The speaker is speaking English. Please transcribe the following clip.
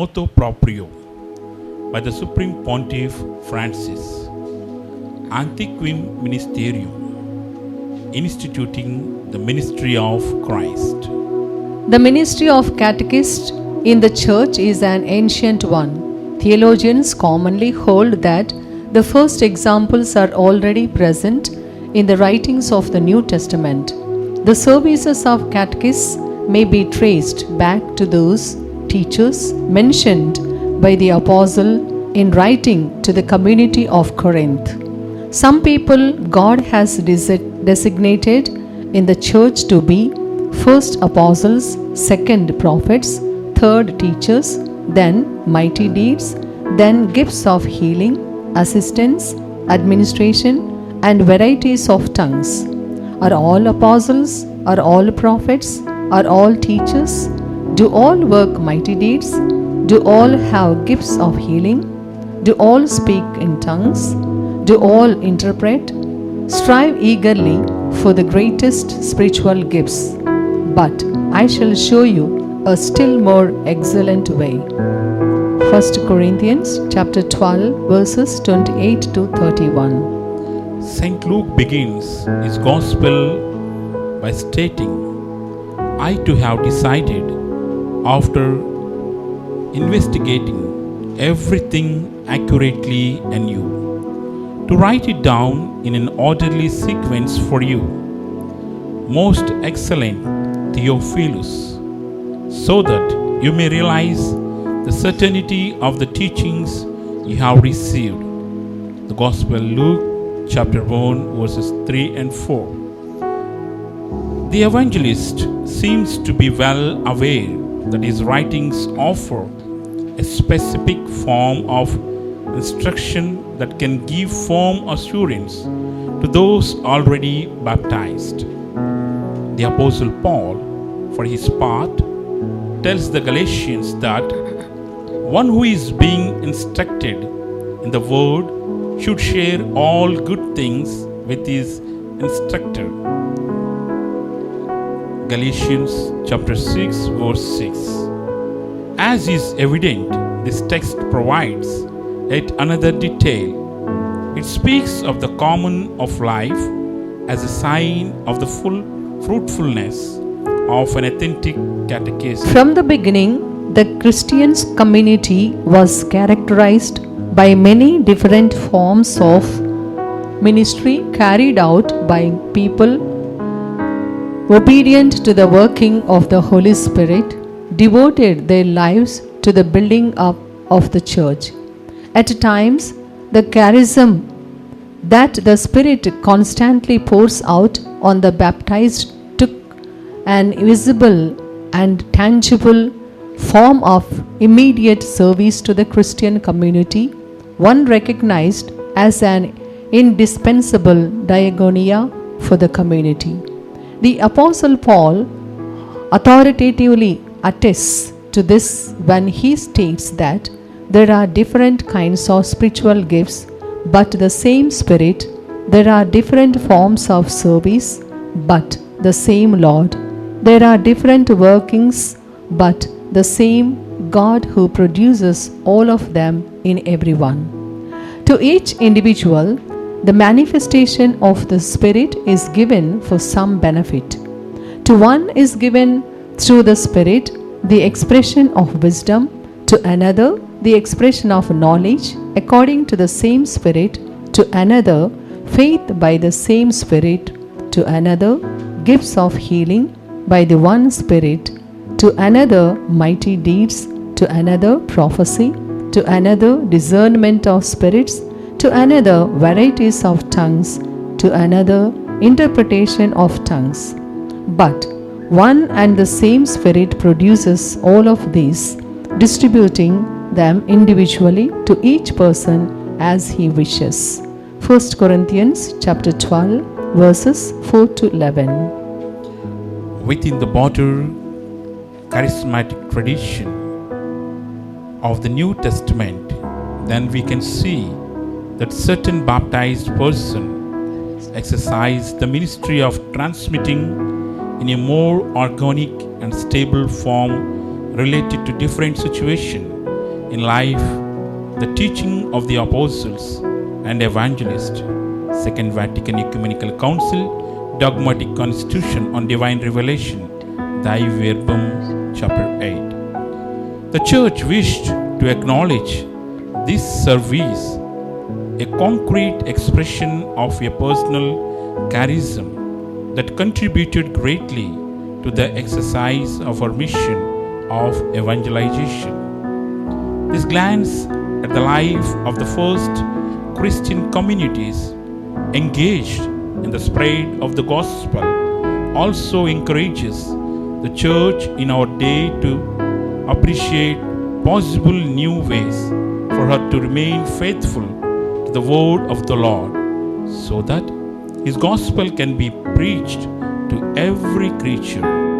motu proprio by the Supreme Pontiff Francis, Antiquum Ministerium, instituting the ministry of Christ. The ministry of catechist in the church is an ancient one. Theologians commonly hold that the first examples are already present in the writings of the New Testament. The services of catechists may be traced back to those teachers mentioned by the apostle in writing to the community of Corinth. Some people God has designated in the church to be first apostles, second prophets, third teachers, then mighty deeds, then gifts of healing, assistance, administration, and varieties of tongues. Are all apostles? Are all prophets? Are all teachers? Do all work mighty deeds? Do all have gifts of healing? Do all speak in tongues? Do all interpret? Strive eagerly for the greatest spiritual gifts. But I shall show you a still more excellent way. 1 Corinthians chapter 12 verses 28 to 31. St. Luke begins his gospel by stating, I too have decided, after investigating everything accurately anew, to write it down in an orderly sequence for you, most excellent Theophilus, so that you may realize the certainty of the teachings you have received. The Gospel Luke chapter 1 verses 3 and 4. The evangelist seems to be well aware that his writings offer a specific form of instruction that can give firm assurance to those already baptized. The Apostle Paul, for his part, tells the Galatians that one who is being instructed in the word should share all good things with his instructor. Galatians chapter 6 verse 6. As is evident, this text provides yet another detail. It speaks of the common of life as a sign of the full fruitfulness of an authentic catechism. From the beginning, the Christian community was characterized by many different forms of ministry carried out by people obedient to the working of the Holy Spirit, devoted their lives to the building up of the church. At times, the charism that the Spirit constantly pours out on the baptized took an visible and tangible form of immediate service to the Christian community, one recognized as an indispensable diaconia for the community. The Apostle Paul authoritatively attests to this when he states that there are different kinds of spiritual gifts, but the same Spirit. There are different forms of service, but the same Lord. There are different workings, but the same God who produces all of them in everyone. To each individual, the manifestation of the Spirit is given for some benefit. To one is given through the Spirit the expression of wisdom, to another the expression of knowledge according to the same Spirit, to another faith by the same Spirit, to another gifts of healing by the one Spirit, to another mighty deeds, to another prophecy, to another discernment of spirits, to another varieties of tongues, to another interpretation of tongues. But one and the same Spirit produces all of these, distributing them individually to each person as he wishes. 1 Corinthians chapter 12 verses 4 to 11. Within the broader charismatic tradition of the New Testament, then we can see that certain baptized persons exercise the ministry of transmitting in a more organic and stable form related to different situations in life the teaching of the apostles and evangelists. Second Vatican Ecumenical Council, Dogmatic Constitution on Divine Revelation, Thy Verbum, Chapter 8. The Church wished to acknowledge this service, a concrete expression of a personal charism that contributed greatly to the exercise of our mission of evangelization. This glance at the life of the first Christian communities engaged in the spread of the gospel also encourages the Church in our day to appreciate possible new ways for her to remain faithful to the word of the Lord, so that His gospel can be preached to every creature